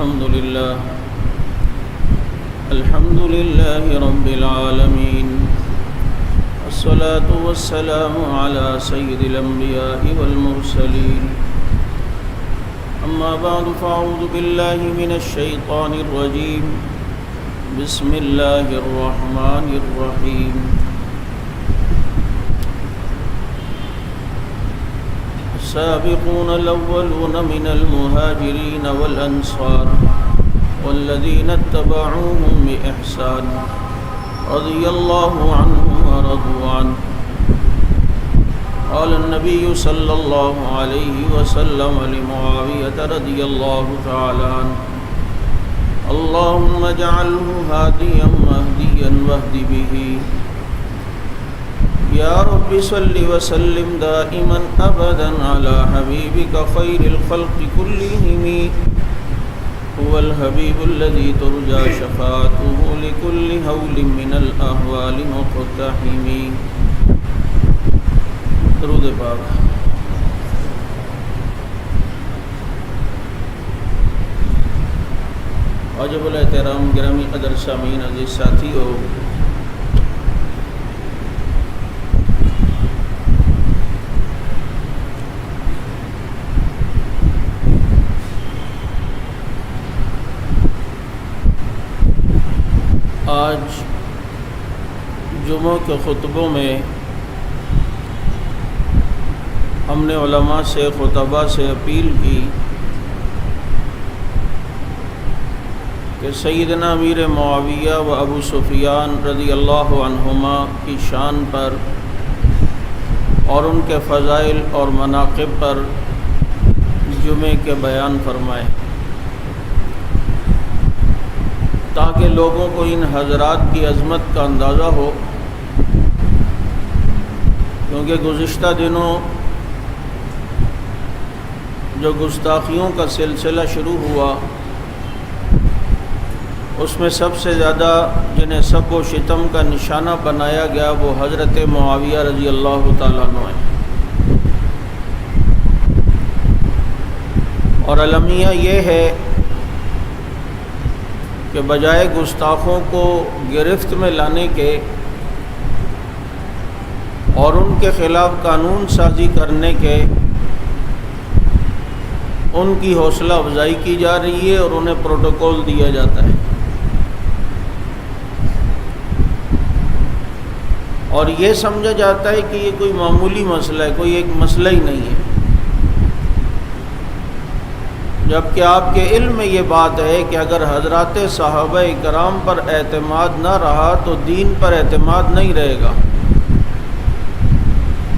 الحمد لله رب العالمين، الصلاة والسلام على سيد الأنبياء والمرسلين. أما بعد فأعوذ بالله من الشيطان الرجيم. بسم الله الرحمن الرحيم. السابقون الأولون من المهاجرين والأنصار والذين اتبعوهم بإحسان رضي الله عنهم ورضوا عنه. قال النبي صلى الله عليه وسلم لمعاوية رضي الله تعالى عنه: اللهم اجعله هاديا مهديا واهد به. یا رب صل وسلم دائما ابدا على حبیبک خیر الخلق كلهم. هو الحبیب الذي ترجى شفاعته لكل هول من الاهوال مقتحم. درود پاک. واجب الاحترام گرامی قدر سامعین عزیز ساتھیو، آج جمعہ کے خطبوں میں ہم نے علماء سے، خطباء سے اپیل کی کہ سیدنا امیر معاویہ و ابو سفیان رضی اللہ عنہما کی شان پر اور ان کے فضائل اور مناقب پر جمعے کے بیان فرمائیں، تاکہ لوگوں کو ان حضرات کی عظمت کا اندازہ ہو. کیونکہ گزشتہ دنوں جو گستاخیوں کا سلسلہ شروع ہوا، اس میں سب سے زیادہ جنہیں سب و شتم کا نشانہ بنایا گیا وہ حضرت معاویہ رضی اللہ تعالیٰ عنہ ہیں. اور المیہ یہ ہے کہ بجائے گستاخوں کو گرفت میں لانے کے اور ان کے خلاف قانون سازی کرنے کے، ان کی حوصلہ افزائی کی جا رہی ہے اور انہیں پروٹوکول دیا جاتا ہے. اور یہ سمجھا جاتا ہے کہ یہ کوئی معمولی مسئلہ ہے، کوئی ایک مسئلہ ہی نہیں ہے، جبکہ آپ کے علم میں یہ بات ہے کہ اگر حضرات صحابہ کرام پر اعتماد نہ رہا تو دین پر اعتماد نہیں رہے گا.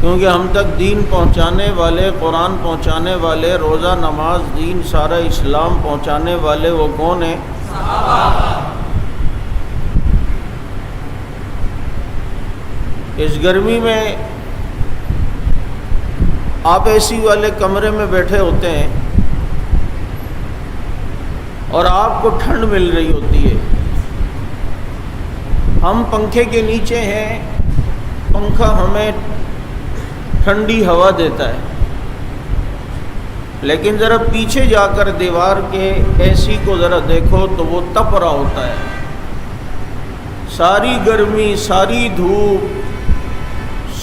کیونکہ ہم تک دین پہنچانے والے، قرآن پہنچانے والے، روزہ نماز دین سارا اسلام پہنچانے والے وہ کون ہیں؟ صحابہ. اس گرمی میں آپ اے سی والے کمرے میں بیٹھے ہوتے ہیں اور آپ کو ٹھنڈ مل رہی ہوتی ہے. ہم پنکھے کے نیچے ہیں، پنکھا ہمیں ٹھنڈی ہوا دیتا ہے، لیکن ذرا پیچھے جا کر دیوار کے اے سی کو ذرا دیکھو تو وہ تپ رہا ہوتا ہے. ساری گرمی، ساری دھوپ،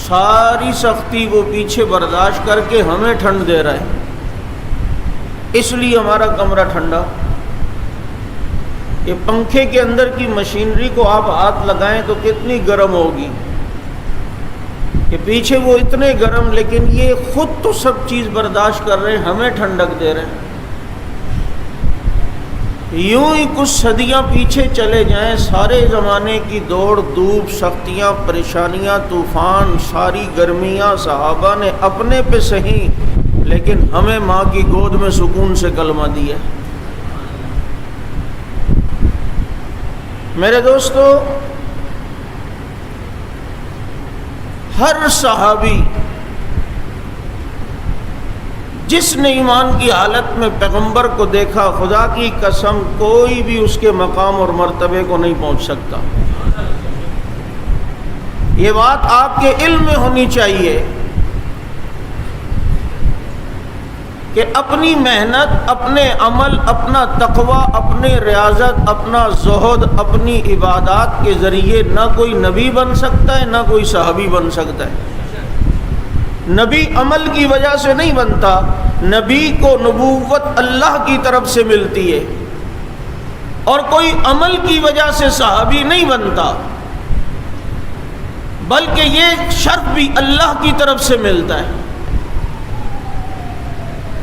ساری سختی وہ پیچھے برداشت کر کے ہمیں ٹھنڈ دے رہا ہے. اس لیے ہمارا کمرہ ٹھنڈا. یہ پنکھے کے اندر کی مشینری کو آپ ہاتھ لگائیں تو کتنی گرم ہوگی، کہ پیچھے وہ اتنے گرم، لیکن یہ خود تو سب چیز برداشت کر رہے ہیں، ہمیں ٹھنڈک دے رہے ہیں. یوں ہی کچھ صدیاں پیچھے چلے جائیں، سارے زمانے کی دوڑ دھوپ، سختیاں، پریشانیاں، طوفان، ساری گرمیاں صحابہ نے اپنے پہ سہی، لیکن ہمیں ماں کی گود میں سکون سے کلمہ دیا. میرے دوستو، ہر صحابی جس نے ایمان کی حالت میں پیغمبر کو دیکھا، خدا کی قسم کوئی بھی اس کے مقام اور مرتبے کو نہیں پہنچ سکتا. یہ بات آپ کے علم میں ہونی چاہیے کہ اپنی محنت، اپنے عمل، اپنا تقوی، اپنے ریاضت، اپنا زہد، اپنی عبادات کے ذریعے نہ کوئی نبی بن سکتا ہے، نہ کوئی صحابی بن سکتا ہے۔ نبی عمل کی وجہ سے نہیں بنتا، نبی کو نبوت اللہ کی طرف سے ملتی ہے، اور کوئی عمل کی وجہ سے صحابی نہیں بنتا، بلکہ یہ شرف بھی اللہ کی طرف سے ملتا ہے۔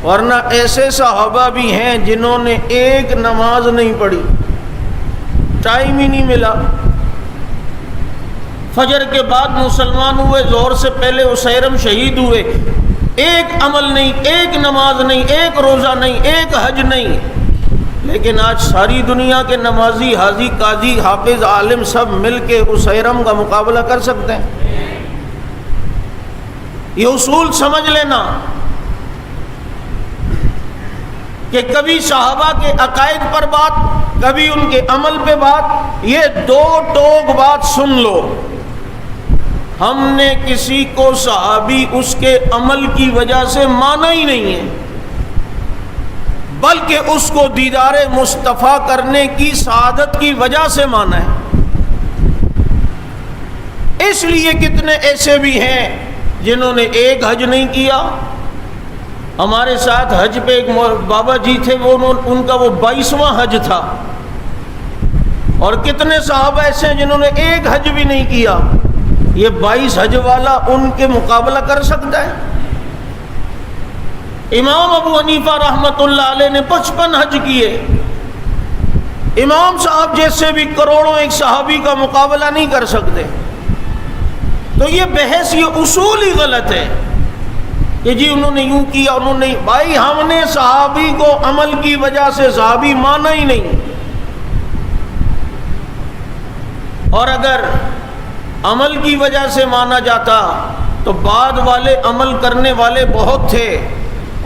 ورنہ ایسے صحابہ بھی ہیں جنہوں نے ایک نماز نہیں پڑھی، ٹائم ہی نہیں ملا، فجر کے بعد مسلمان ہوئے، ظہر سے پہلے اسیرم شہید ہوئے، ایک عمل نہیں، ایک نماز نہیں، ایک روزہ نہیں، ایک حج نہیں، لیکن آج ساری دنیا کے نمازی، حاجی، قاضی، حافظ، عالم سب مل کے اسیرم کا مقابلہ کر سکتے ہیں۔ یہ اصول سمجھ لینا کہ کبھی صحابہ کے عقائد پر بات، کبھی ان کے عمل پہ بات، یہ دو ٹوک بات سن لو۔ ہم نے کسی کو صحابی اس کے عمل کی وجہ سے مانا ہی نہیں ہے، بلکہ اس کو دیدار مصطفیٰ کرنے کی سعادت کی وجہ سے مانا ہے۔ اس لیے کتنے ایسے بھی ہیں جنہوں نے ایک حج نہیں کیا۔ ہمارے ساتھ حج پہ ایک بابا جی تھے، ان کا وہ 22واں حج تھا، اور کتنے صحابہ ایسے ہیں جنہوں نے ایک حج بھی نہیں کیا۔ یہ 22 حج والا ان کے مقابلہ کر سکتا ہے؟ امام ابو حنیفہ رحمۃ اللہ علیہ نے 55 حج کیے، امام صاحب جیسے بھی کروڑوں ایک صحابی کا مقابلہ نہیں کر سکتے۔ تو یہ بحث، یہ اصول ہی غلط ہے کہ جی انہوں نے یوں کیا، انہوں نے، بھائی ہم نے صحابی کو عمل کی وجہ سے صحابی مانا ہی نہیں، اور اگر عمل کی وجہ سے مانا جاتا تو بعد والے عمل کرنے والے بہت تھے،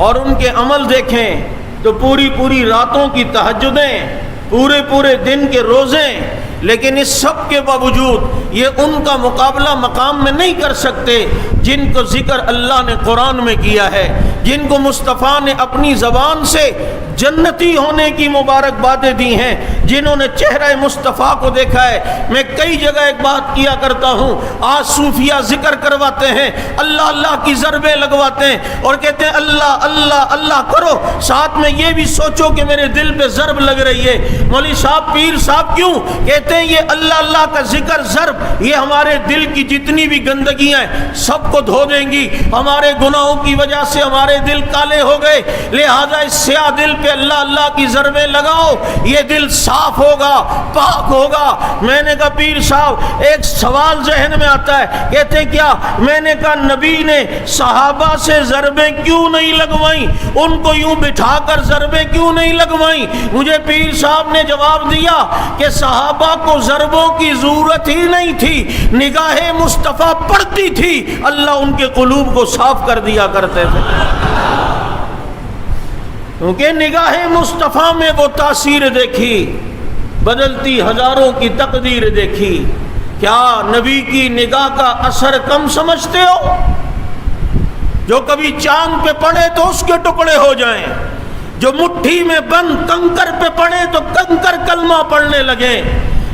اور ان کے عمل دیکھیں تو پوری پوری راتوں کی تہجدیں، پورے پورے دن کے روزے، لیکن اس سب کے باوجود یہ ان کا مقابلہ مقام میں نہیں کر سکتے جن کو ذکر اللہ نے قرآن میں کیا ہے، جن کو مصطفیٰ نے اپنی زبان سے جنتی ہونے کی مبارک باتیں دی ہیں، جنہوں نے چہرہ مصطفیٰ کو دیکھا ہے۔ میں کئی جگہ ایک بات کیا کرتا ہوں، آج صوفیہ ذکر کرواتے ہیں، اللہ اللہ کی ضربیں لگواتے ہیں اور کہتے ہیں اللہ اللہ اللہ کرو، ساتھ میں یہ بھی سوچو کہ میرے دل پہ ضرب لگ رہی ہے۔ مولوی صاحب، پیر صاحب، کیوں کہتے ہیں یہ اللہ اللہ کا ذکر ضرب یہ ہمارے دل کی جتنی بھی گندگیاں ہیں سب کو دھو دیں گی، ہمارے گناہوں کی وجہ سے ہمارے دل کالے ہو گئے، لہذا اس سیاہ دل پہ اللہ اللہ کی ضربیں لگاؤ، یہ دل صاف ہوگا، پاک ہوگا۔ میں نے کہا پیر صاحب، ایک سوال ذہن میں آتا ہے، کہتے ہیں کیا؟ میں نے کہا نبی نے صحابہ سے ضربیں کیوں نہیں لگوائیں، ان کو یوں بٹھا کر ضربیں کیوں نہیں لگوائیں؟ مجھے پیر صاحب نے جواب دیا کہ صحابہ کو ضربوں کی ضرورت ہی نہیں تھی، نگاہ مصطفیٰ پڑتی تھی، اللہ ان کے قلوب کو صاف کر دیا کرتے تھے، کیونکہ نگاہ مصطفیٰ میں وہ تاثیر دیکھی، بدلتی ہزاروں کی تقدیر دیکھی۔ کیا نبی کی نگاہ کا اثر کم سمجھتے ہو؟ جو کبھی چاند پہ پڑے تو اس کے ٹکڑے ہو جائیں، جو مٹھی میں بند کنکر پہ پڑے تو کنکر کلمہ پڑھنے لگے،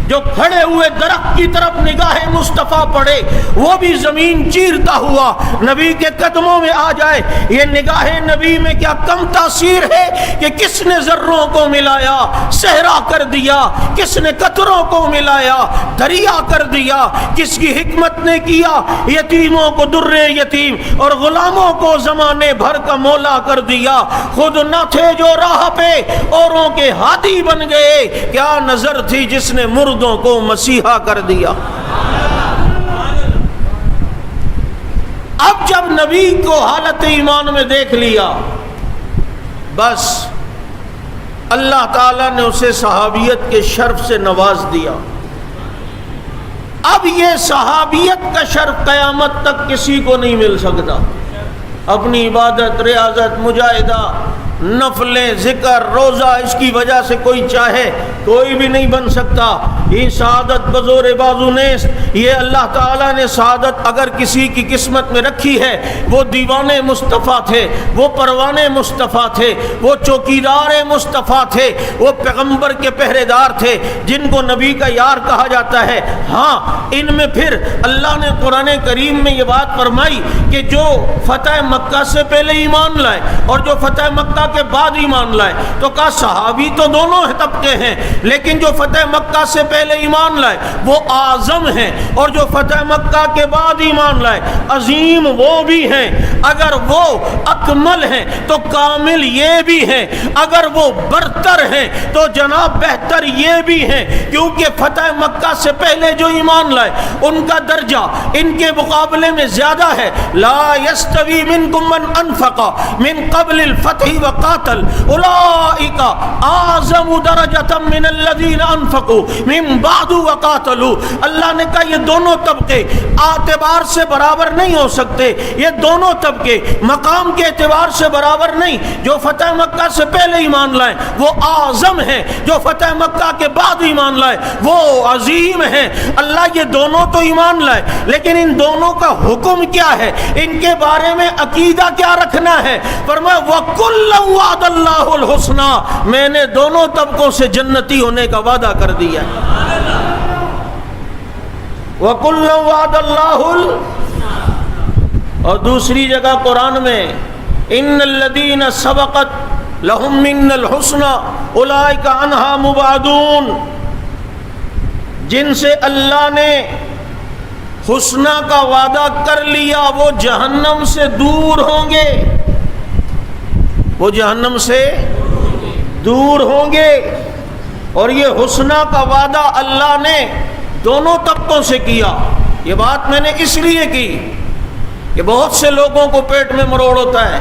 جو کھڑے ہوئے درخت کی طرف نگاہ مصطفیٰ پڑے وہ بھی زمین چیرتا ہوا نبی کے قدموں میں آ جائے۔ یہ نگاہ نبی میں کیا کم تاثیر ہے کہ کس نے ذروں کو ملایا صحرا کر دیا، کس نے قطروں کو ملایا دریا کر دیا، کس کی حکمت نے کیا یتیموں کو در یتیم اور غلاموں کو زمانے بھر کا مولا کر دیا، خود نہ تھے جو راہ پہ اوروں کے ہادی بن گئے، کیا نظر تھی جس نے مردوں کو مسیحا کر دیا۔ اب جب نبی کو حالت ایمان میں دیکھ لیا، بس اللہ تعالیٰ نے اسے صحابیت کے شرف سے نواز دیا۔ اب یہ صحابیت کا شرف قیامت تک کسی کو نہیں مل سکتا۔ اپنی عبادت، ریاضت، مجاہدہ، نفلیں، ذکر، روزہ، اس کی وجہ سے کوئی چاہے کوئی بھی نہیں بن سکتا. یہ سعادت بزور بازو نیست. یہ اللہ تعالیٰ نے سعادت اگر کسی کی قسمت میں رکھی ہے، وہ دیوانے مصطفیٰ تھے، وہ پروانے مصطفیٰ تھے، وہ چوکیدار مصطفیٰ تھے، وہ پیغمبر کے پہرے دار تھے جن کو نبی کا یار کہا جاتا ہے. ہاں، ان میں پھر اللہ نے قرآن کریم میں یہ بات فرمائی کہ جو فتح مکہ سے پہلے ایمان لائے اور جو فتح مکہ کے بعد ایمان لائے، تو کہا صحابی تو دونوں طبقے ہیں، لیکن جو فتح مکہ سے پہلے ایمان لائے وہ اعظم ہیں، اور جو فتح مکہ کے بعد ایمان لائے عظیم وہ بھی ہیں. اگر وہ اکمل ہیں تو کامل یہ بھی ہیں، اگر وہ برتر ہیں تو جناب بہتر یہ بھی ہیں، کیونکہ فتح مکہ سے پہلے جو ایمان لائے ان کا درجہ ان کے مقابلے میں زیادہ ہے. لا یستوی منکم من انفق من قبل الفتح وقاتل اولئک اعظم درجۃ من الذین انفقوا من بعد وقاتلوا. اللہ نے کہا یہ دونوں طبقے اعتبار سے برابر نہیں ہو سکتے، یہ دونوں طبقے مقام کے اعتبار سے برابر نہیں. جو فتح مکہ سے پہلے ایمان لائے وہ اعظم ہیں، جو فتح مکہ کے بعد ایمان لائے وہ عظیم ہیں. اللہ یہ دونوں تو ایمان لائے، لیکن ان دونوں کا حکم کیا ہے، ان کے بارے میں عقیدہ کیا رکھنا ہے. فرمایا وَكُلًّا وَعَدَ اللَّهُ الْحُسْنَى، میں نے دونوں طبقوں سے جنتی ہونے کا وعدہ کر دیا. وَكُلًّا وَعَدَ اللَّهُ اور دوسری جگہ قرآن میں ان الذین سبقت لہم من الحسنى اولئک عنہا مبعدون، جن سے اللہ نے حسنہ کا وعدہ کر لیا وہ جہنم سے دور ہوں گے، وہ جہنم سے دور ہوں گے. اور یہ حسنہ کا وعدہ اللہ نے دونوں طبقوں سے کیا. یہ بات میں نے اس لیے کی کہ بہت سے لوگوں کو پیٹ میں مروڑ ہوتا ہے.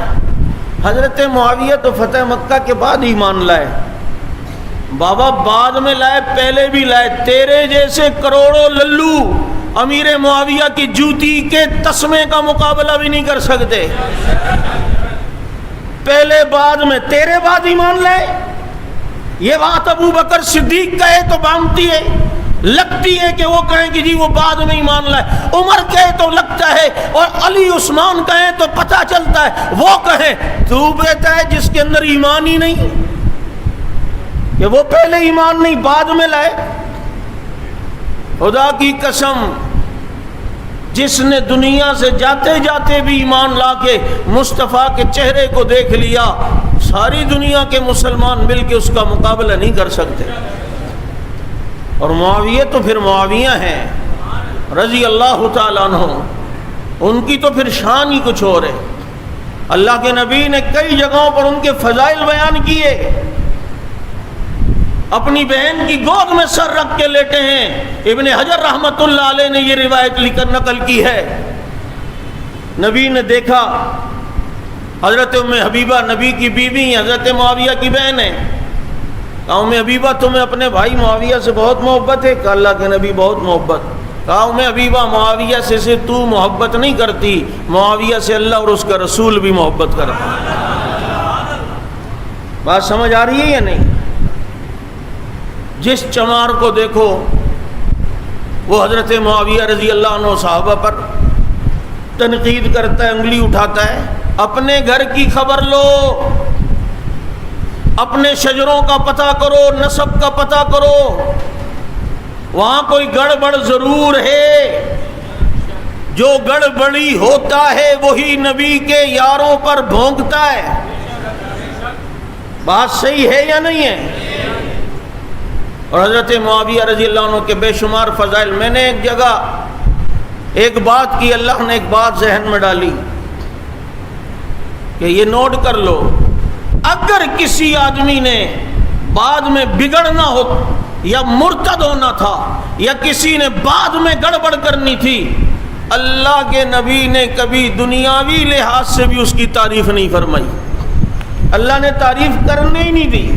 حضرت معاویہ تو فتح مکہ کے بعد ایمان لائے. بابا بعد میں لائے، پہلے بھی لائے. تیرے جیسے کروڑوں للو امیر معاویہ کی جوتی کے تسمے کا مقابلہ بھی نہیں کر سکتے. پہلے بعد میں تیرے بعد ایمان لائے. یہ بات ابو بکر صدیق کہے تو باندھتی ہے، لگتی ہے کہ وہ کہیں کہ جی وہ بعد میں ایمان لائے. عمر کہے تو لگتا ہے، اور علی عثمان کہیں تو پتہ چلتا ہے. وہ کہیں تو کہتا ہے جس کے اندر ایمان ہی نہیں، کہ وہ پہلے ایمان نہیں بعد میں لائے. خدا کی قسم، جس نے دنیا سے جاتے جاتے بھی ایمان لا کے مصطفیٰ کے چہرے کو دیکھ لیا، ساری دنیا کے مسلمان مل کے اس کا مقابلہ نہیں کر سکتے. اور معاویہ تو پھر معاویہ ہیں رضی اللہ تعالیٰ عنہ، ان کی تو پھر شان ہی کچھ اور ہے. اللہ کے نبی نے کئی جگہوں پر ان کے فضائل بیان کیے. اپنی بہن کی گود میں سر رکھ کے لیٹے ہیں. ابن حجر رحمۃ اللہ علیہ نے یہ روایت لکھ کر نقل کی ہے. نبی نے دیکھا حضرت ام حبیبہ نبی کی بیوی، حضرت معاویہ کی بہن ہے. کہا ام حبیبہ تمہیں اپنے بھائی معاویہ سے بہت محبت ہے؟ کہا اللہ کے نبی بہت محبت. کہا ام حبیبہ معاویہ سے صرف تو محبت نہیں کرتی، معاویہ سے اللہ اور اس کا رسول بھی محبت کرتا. بات سمجھ آ رہی ہے یا نہیں؟ جس چمار کو دیکھو وہ حضرت معاویہ رضی اللہ عنہ صحابہ پر تنقید کرتا ہے، انگلی اٹھاتا ہے. اپنے گھر کی خبر لو، اپنے شجروں کا پتہ کرو، نسب کا پتہ کرو. وہاں کوئی گڑبڑ ضرور ہے. جو گڑبڑی ہوتا ہے وہی نبی کے یاروں پر بھونکتا ہے. بات صحیح ہے یا نہیں ہے؟ اور حضرت معاویہ رضی اللہ عنہ کے بے شمار فضائل. میں نے ایک جگہ ایک بات کی، اللہ نے ایک بات ذہن میں ڈالی کہ یہ نوٹ کر لو. اگر کسی آدمی نے بعد میں بگڑنا ہو یا مرتد ہونا تھا یا کسی نے بعد میں گڑبڑ کرنی تھی، اللہ کے نبی نے کبھی دنیاوی لحاظ سے بھی اس کی تعریف نہیں فرمائی. اللہ نے تعریف کرنے ہی نہیں دی.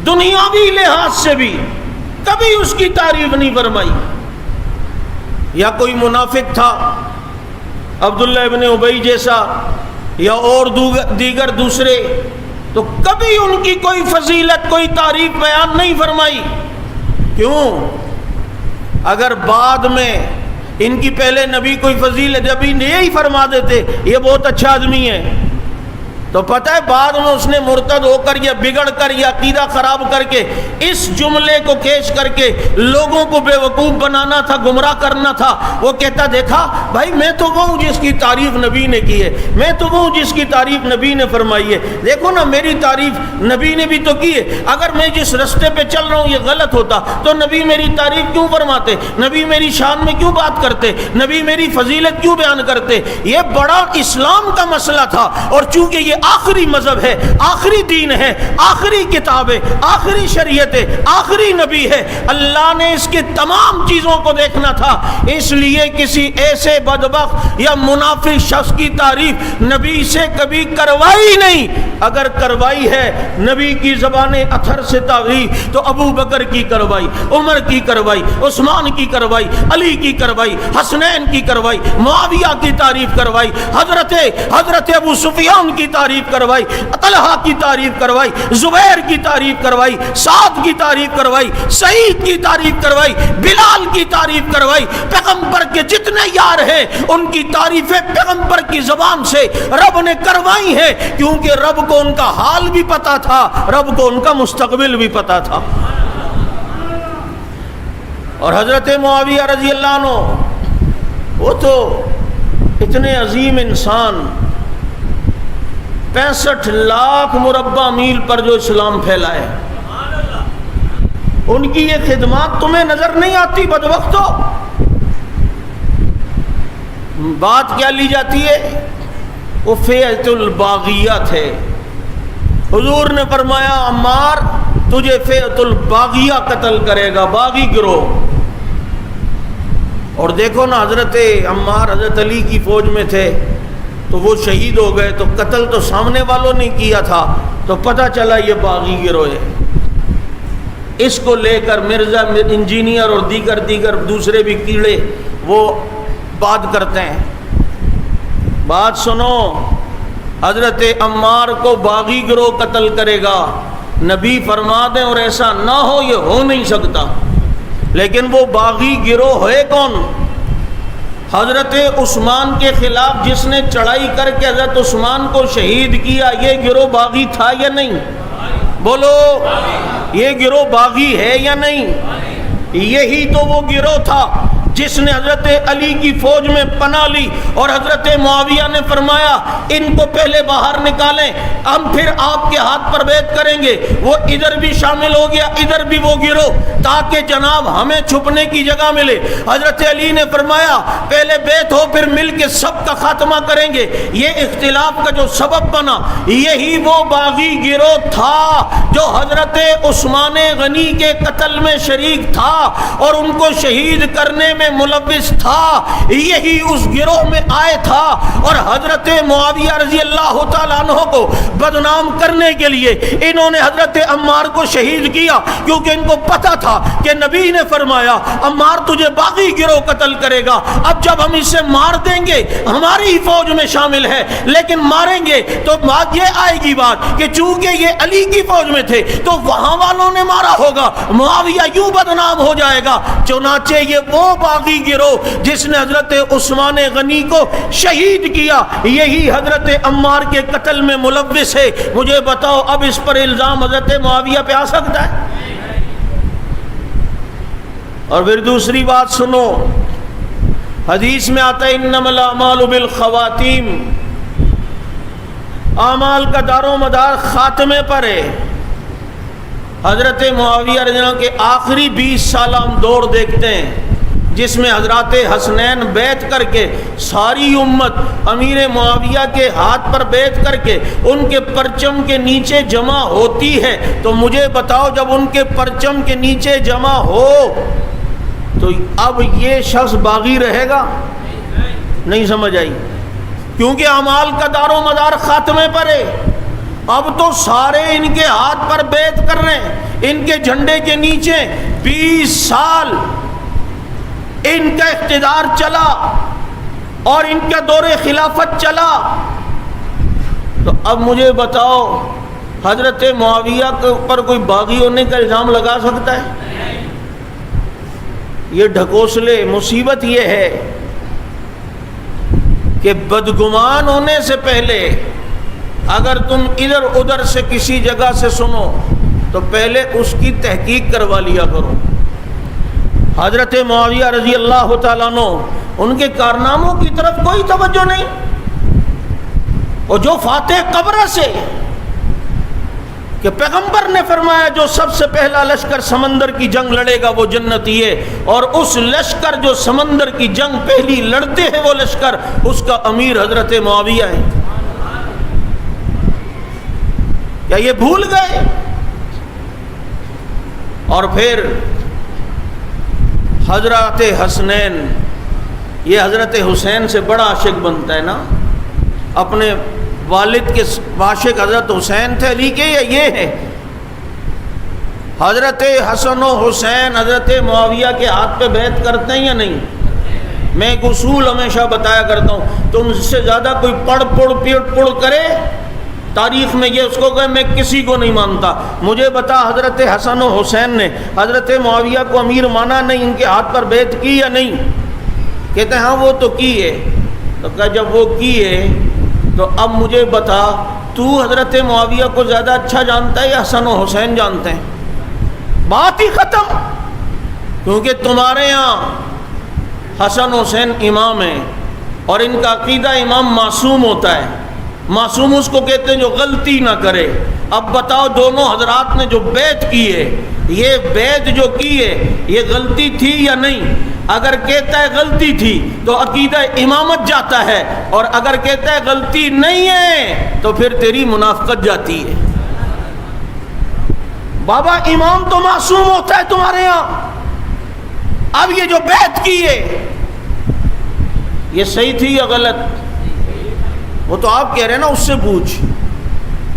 دنیاوی لحاظ سے بھی کبھی اس کی تعریف نہیں فرمائی. یا کوئی منافق تھا عبداللہ ابن ابی جیسا یا اور دیگر دوسرے تو کبھی ان کی کوئی فضیلت کوئی تعریف بیان نہیں فرمائی. کیوں؟ اگر بعد میں ان کی پہلے نبی کوئی فضیلت ابھی یہی فرما دیتے یہ بہت اچھا آدمی ہے، تو پتہ ہے بعد میں اس نے مرتد ہو کر یا بگڑ کر یا عقیدہ خراب کر کے اس جملے کو پیش کر کے لوگوں کو بے وقوف بنانا تھا، گمراہ کرنا تھا. وہ کہتا دیکھا بھائی میں تو وہ ہوں جس کی تعریف نبی نے کی ہے، میں تو وہ ہوں جس کی تعریف نبی نے فرمائی ہے. دیکھو نا میری تعریف نبی نے بھی تو کی ہے. اگر میں جس رستے پہ چل رہا ہوں یہ غلط ہوتا تو نبی میری تعریف کیوں فرماتے، نبی میری شان میں کیوں بات کرتے، نبی میری فضیلت کیوں بیان کرتے. یہ بڑا اسلام کا مسئلہ تھا. اور چونکہ یہ آخری مذہب ہے، آخری دین ہے، آخری کتاب ہے، آخری شریعت ہے، آخری نبی ہے، اللہ نے اس کے تمام چیزوں کو دیکھنا تھا. اس لیے کسی ایسے بدبخت یا منافق شخص کی تعریف نبی سے کبھی کروائی نہیں. اگر کروائی ہے نبی کی زبان اثر سے تعریف تو ابو بکر کی کروائی، عمر کی کروائی، عثمان کی کروائی، علی کی کروائی، حسنین کی کروائی، معاویہ کی تعریف کروائی، حضرت ابو سفیان کی تعریف کروائی، طلحہ کی تعریف کروائی، زبیر کی تعریف کروائی، سعد کی تعریف کروائی، سعید کی تعریف کروائی، بلال کی تعریف کروائی. پیغمبر کے جتنے یار ہیں ان کی تعریفیں پیغمبر کی زبان سے رب نے کروائی ہیں، کیونکہ رب کو ان کا حال بھی پتا تھا، رب کو ان کا مستقبل بھی پتا تھا. اور حضرت معاویہ رضی اللہ عنہ وہ تو اتنے عظیم انسان، 65 لاکھ مربع میل پر جو اسلام پھیلائے، ان کی یہ خدمات تمہیں نظر نہیں آتی بدبختو. بات کیا لی جاتی ہے؟ وہ فیعۃ الباغیہ تھے. حضور نے فرمایا عمار تجھے فیعۃ الباغیہ قتل کرے گا، باغی گروہ. اور دیکھو نا حضرت عمار حضرت علی کی فوج میں تھے تو وہ شہید ہو گئے، تو قتل تو سامنے والوں نے کیا تھا، تو پتہ چلا یہ باغی گروہ ہے. اس کو لے کر مرزا انجینئر اور دیگر دوسرے بھی کیڑے وہ بات کرتے ہیں. بات سنو، حضرت عمار کو باغی گروہ قتل کرے گا، نبی فرما دیں اور ایسا نہ ہو، یہ ہو نہیں سکتا. لیکن وہ باغی گروہ ہے کون؟ حضرت عثمان کے خلاف جس نے چڑھائی کر کے حضرت عثمان کو شہید کیا، یہ گروہ باغی تھا یا نہیں؟ بولو، یہ گروہ باغی ہے یا نہیں؟ یہی تو وہ گروہ تھا جس نے حضرت علی کی فوج میں پناہ لی، اور حضرت معاویہ نے فرمایا ان کو پہلے باہر نکالیں، ہم پھر آپ کے ہاتھ پر بیعت کریں گے. وہ ادھر بھی شامل ہو گیا، ادھر بھی وہ گروہ، تاکہ جناب ہمیں چھپنے کی جگہ ملے. حضرت علی نے فرمایا پہلے بیعت ہو پھر مل کے سب کا خاتمہ کریں گے. یہ اختلاف کا جو سبب بنا یہی وہ باغی گروہ تھا جو حضرت عثمان غنی کے قتل میں شریک تھا اور ان کو شہید کرنے میں ملوث تھا. یہی اس گروہ میں آئے تھا اور حضرت معاویہ رضی اللہ تعالیٰ عنہ کو بدنام کرنے کے لیے انہوں نے حضرت عمار کو شہید کیا، کیونکہ ان کو پتا تھا کہ نبی نے فرمایا عمار تجھے باغی گروہ قتل کرے گا. اب جب ہم اسے مار دیں گے، ہماری فوج میں شامل ہے لیکن ماریں گے تو یہ آئے گی بات کہ چونکہ یہ علی کی فوج میں تھے تو وہاں والوں نے مارا ہوگا، معاویہ یوں بدنام ہو جائے گا. چنانچہ یہ وہ باغی گروہ جس نے حضرت عثمان غنی کو شہید کیا یہی حضرت عمار کے قتل میں ملوث ہے. مجھے بتاؤ اب اس پر الزام حضرت معاویہ پہ آ سکتا ہے؟ اور پھر دوسری بات سنو، حدیث میں آتا ہے انما الاعمال بالخواتیم، اعمال کا دار و مدار خاتمے پر ہے. حضرت معاویہ رضی اللہ عنہ کے آخری 20 سال ہم دور دیکھتے ہیں جس میں حضرات حسنین بیعت کر کے ساری امت امیر معاویہ کے ہاتھ پر بیعت کر کے ان کے پرچم کے نیچے جمع ہوتی ہے. تو مجھے بتاؤ جب ان کے پرچم کے نیچے جمع ہو تو اب یہ شخص باغی رہے گا؟ نہیں سمجھ آئی؟ کیونکہ اعمال کا دار و مدار خاتمے پر ہے. اب تو سارے ان کے ہاتھ پر بیعت کر رہے ہیں، ان کے جھنڈے کے نیچے 20 سال ان کا اقتدار چلا اور ان کا دور خلافت چلا. تو اب مجھے بتاؤ حضرت معاویہ کے اوپر کوئی باغی ہونے کا الزام لگا سکتا ہے؟ یہ ڈھکوسلے، مصیبت یہ ہے کہ بدگمان ہونے سے پہلے اگر تم ادھر ادھر سے کسی جگہ سے سنو تو پہلے اس کی تحقیق کروا لیا کرو۔ حضرت معاویہ رضی اللہ تعالیٰ عنہ، ان کے کارناموں کی طرف کوئی توجہ نہیں، اور جو فاتح قبرہ سے کہ پیغمبر نے فرمایا جو سب سے پہلا لشکر سمندر کی جنگ لڑے گا وہ جنتی ہے، اور اس لشکر جو سمندر کی جنگ پہلی لڑتے ہیں وہ لشکر، اس کا امیر حضرت معاویہ ہے۔ کیا یہ بھول گئے؟ اور پھر حضرت حسنین، یہ حضرت حسین سے بڑا عاشق بنتا ہے نا، اپنے والد کے عاشق حضرت حسین تھے علی کے، یا یہ ہے؟ حضرت حسن و حسین حضرت معاویہ کے ہاتھ پہ بیعت کرتے ہیں یا نہیں؟ میں ایک اصول ہمیشہ بتایا کرتا ہوں، تم سے زیادہ کوئی پڑ کرے تاریخ میں یہ اس کو کہے میں کسی کو نہیں مانتا، مجھے بتا حضرت حسن و حسین نے حضرت معاویہ کو امیر مانا نہیں، ان کے ہاتھ پر بیعت کی یا نہیں؟ کہتے ہیں ہاں وہ تو کی ہے۔ تو کہا جب وہ کی ہے تو اب مجھے بتا تو حضرت معاویہ کو زیادہ اچھا جانتا ہے یا حسن و حسین جانتے ہیں؟ بات ہی ختم، کیونکہ تمہارے یہاں حسن حسین امام ہیں اور ان کا عقیدہ امام معصوم ہوتا ہے، معصوم اس کو کہتے ہیں جو غلطی نہ کرے۔ اب بتاؤ دونوں حضرات نے جو بیعت کی ہے، یہ بیعت جو کی ہے یہ غلطی تھی یا نہیں؟ اگر کہتا ہے غلطی تھی تو عقیدہ امامت جاتا ہے، اور اگر کہتا ہے غلطی نہیں ہے تو پھر تیری منافقت جاتی ہے۔ بابا امام تو معصوم ہوتا ہے تمہارے یہاں، اب یہ جو بیعت کی ہے یہ صحیح تھی یا غلط؟ وہ تو آپ کہہ رہے ہیں نا اس سے پوچھ،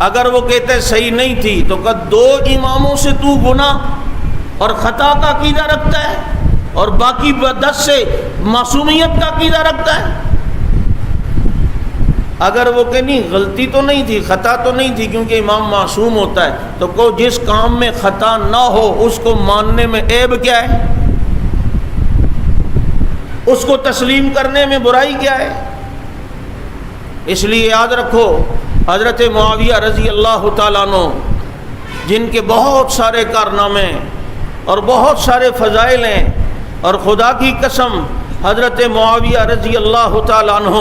اگر وہ کہتے صحیح نہیں تھی تو کہ دو اماموں سے تو گناہ اور خطا کا عقیدہ رکھتا ہے اور باقی 10 سے معصومیت کا عقیدہ رکھتا ہے۔ اگر وہ کہ نہیں غلطی تو نہیں تھی، خطا تو نہیں تھی کیونکہ امام معصوم ہوتا ہے، تو کو جس کام میں خطا نہ ہو اس کو ماننے میں عیب کیا ہے؟ اس کو تسلیم کرنے میں برائی کیا ہے؟ اس لیے یاد رکھو حضرت معاویہ رضی اللہ تعالیٰ عنہ، جن کے بہت سارے کارنامے اور بہت سارے فضائل ہیں، اور خدا کی قسم حضرت معاویہ رضی اللہ تعالیٰ عنہ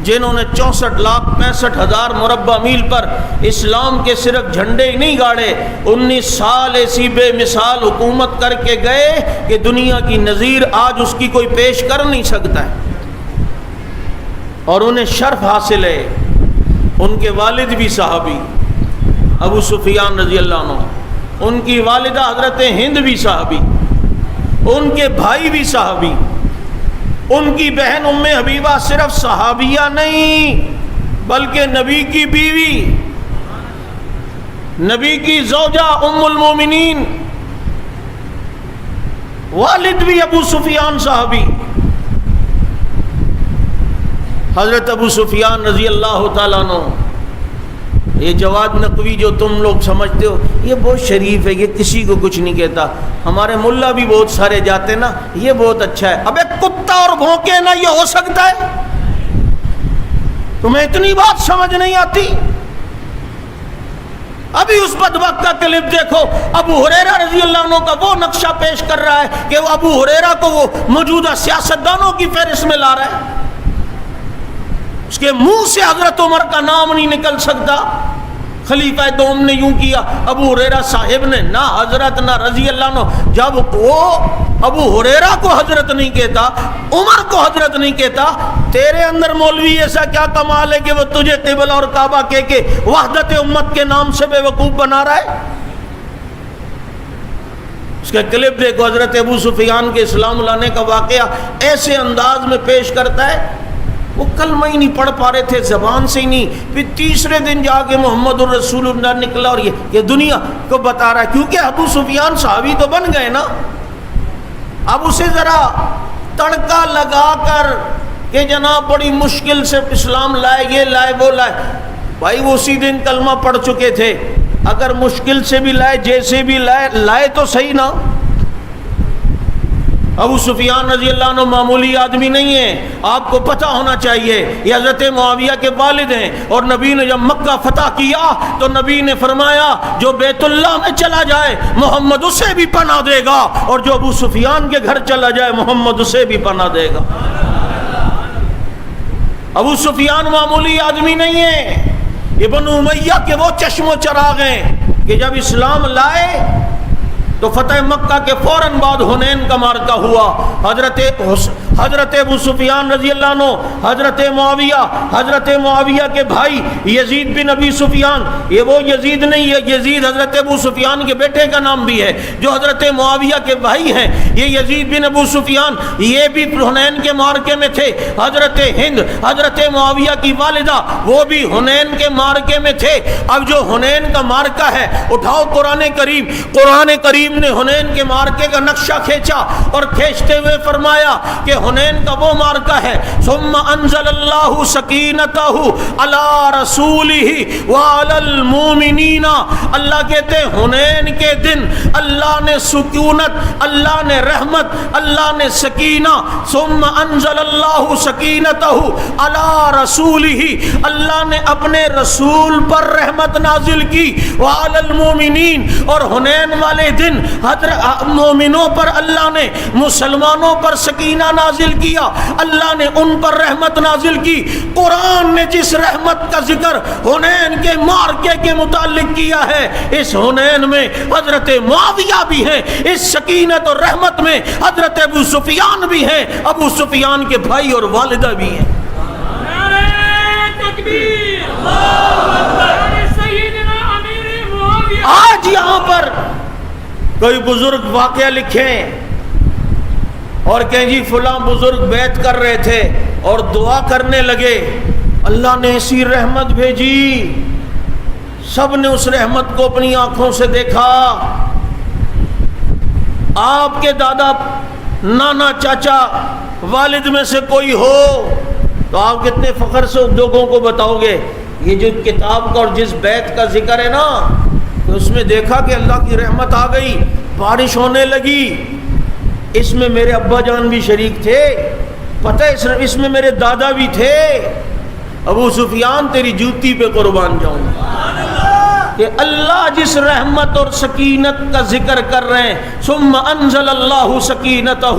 جنہوں نے 64,65,000 مربع میل پر اسلام کے صرف جھنڈے ہی نہیں گاڑے، 19 سال ایسی بے مثال حکومت کر کے گئے کہ دنیا کی نظیر آج اس کی کوئی پیش کر نہیں سکتا ہے، اور انہیں شرف حاصل ہے۔ ان کے والد بھی صحابی ابو سفیان رضی اللہ عنہ، ان کی والدہ حضرت ہند بھی صحابی، ان کے بھائی بھی صحابی، ان کی بہن ام حبیبہ صرف صحابیہ نہیں بلکہ نبی کی بیوی، نبی کی زوجہ ام المومنین، والد بھی ابو سفیان صحابی۔ حضرت ابو سفیان رضی اللہ تعالیٰ عنہ، یہ جواد نقوی جو تم لوگ سمجھتے ہو یہ بہت شریف ہے، یہ کسی کو کچھ نہیں کہتا، ہمارے ملا بھی بہت سارے جاتے نا، یہ بہت اچھا ہے۔ ابے کتا اور بھونکے نا، یہ ہو سکتا ہے؟ تمہیں اتنی بات سمجھ نہیں آتی؟ ابھی اس بدبخت کا کلپ دیکھو، ابو ہریرہ رضی اللہ عنہ کا وہ نقشہ پیش کر رہا ہے کہ وہ ابو ہریرہ کو وہ موجودہ سیاستدانوں کی فہرست میں لا رہا ہے، اس کے منہ سے حضرت عمر کا نام نہیں نکل سکتا۔ خلیفہ دوم نے یوں کیا، ابو ہریرہ صاحب نے نہ حضرت نہ رضی اللہ عنہ، جب وہ ابو ہریرہ کو حضرت نہیں کہتا، عمر کو حضرت نہیں کہتا، تیرے اندر مولوی ایسا کیا کمال ہے کہ وہ تجھے قبلہ اور کعبہ کہہ کے وحدت امت کے نام سے بے وقوف بنا رہا ہے؟ اس کا کلپ دیکھو، حضرت ابو سفیان کے اسلام لانے کا واقعہ ایسے انداز میں پیش کرتا ہے، وہ کلمہ ہی نہیں پڑھ پا رہے تھے، زبان سے ہی نہیں، پھر تیسرے دن جا کے محمد الرسول اللہ نکلا، اور یہ دنیا کو بتا رہا ہے، کیونکہ ابو سفیان صحابی تو بن گئے نا۔ اب اسے ذرا تڑکا لگا کر کہ جناب بڑی مشکل سے اسلام لائے، یہ لائے وہ لائے، بھائی وہ اسی دن کلمہ پڑھ چکے تھے، اگر مشکل سے بھی لائے، جیسے بھی لائے تو صحیح نا۔ ابو سفیان رضی اللہ عنہ معمولی آدمی نہیں ہے، آپ کو پتہ ہونا چاہیے یہ حضرت معاویہ کے والد ہیں، اور نبی نے جب مکہ فتح کیا تو نبی نے فرمایا جو بیت اللہ میں چلا جائے محمد اسے بھی پناہ دے گا، اور جو ابو سفیان کے گھر چلا جائے محمد اسے بھی پناہ دے گا۔ ابو سفیان معمولی آدمی نہیں ہے، یہ بنو امیہ کے وہ چشم و چراغ ہیں کہ جب اسلام لائے تو فتح مکہ کے فوراً بعد حنین کا معرکہ ہوا۔ حضرت ابو سفیان رضی اللہ عنہ، حضرت معاویہ کے بھائی یزید بن ابی سفیان، یہ وہ یزید نہیں ہے، یزید حضرت ابو سفیان کے بیٹے کا نام بھی ہے، جو حضرت معاویہ کے بھائی ہیں یہ یزید بن ابو سفیان، یہ بھی حنین کے معرکے میں تھے۔ حضرت ہند حضرت معاویہ کی والدہ وہ بھی حنین کے معرکے میں تھے۔ اب جو حنین کا معرکہ ہے، اٹھاؤ قرآن کریم نے حنین کے معرکے کا نقشہ کھینچا، اور کھینچتے ہوئے فرمایا کہ حنین کا وہ معرکہ ہے ثم انزل اللہ سکینتہ علی رسولہ وعلی المومنین۔ اللہ کہتے ہیں حنین کے دن اللہ نے سکونت، اللہ نے رحمت، اللہ نے سکینہ، ثم انزل اللہ سکینتہ علی رسولہ، اللہ نے اپنے رسول پر رحمت نازل کی، وعلی المومنین، اور حنین والے دن مومنوں پر اللہ نے، مسلمانوں پر سکینہ نازل کیا، اللہ نے ان پر رحمت نازل کی۔ قرآن نے جس رحمت کا ذکر حنین کے معرکے کے متعلق کیا ہے، اس حنین میں حضرت معاویہ بھی ہیں، اس سکینت اور رحمت میں حضرت ابو سفیان بھی ہیں، ابو سفیان کے بھائی اور والدہ بھی ہیں۔ آج یہاں پر کوئی بزرگ واقعہ لکھیں اور کہیں جی فلاں بزرگ بیعت کر رہے تھے اور دعا کرنے لگے، اللہ نے ایسی رحمت بھیجی، سب نے اس رحمت کو اپنی آنکھوں سے دیکھا۔ آپ کے دادا، نانا، چاچا، والد میں سے کوئی ہو تو آپ کتنے فخر سے لوگوں کو بتاؤ گے یہ جو کتاب کا اور جس بیعت کا ذکر ہے نا، تو اس میں دیکھا کہ اللہ کی رحمت آ گئی، بارش ہونے لگی، اس میں میرے ابا جان بھی شریک تھے، پتہ ہے اس میں میرے دادا بھی تھے۔ ابو سفیان تیری جوتی پہ قربان جاؤں کہ اللہ جس رحمت اور سکینت کا ذکر کر رہے ہیں، ثم انزل اللہ سکینتہ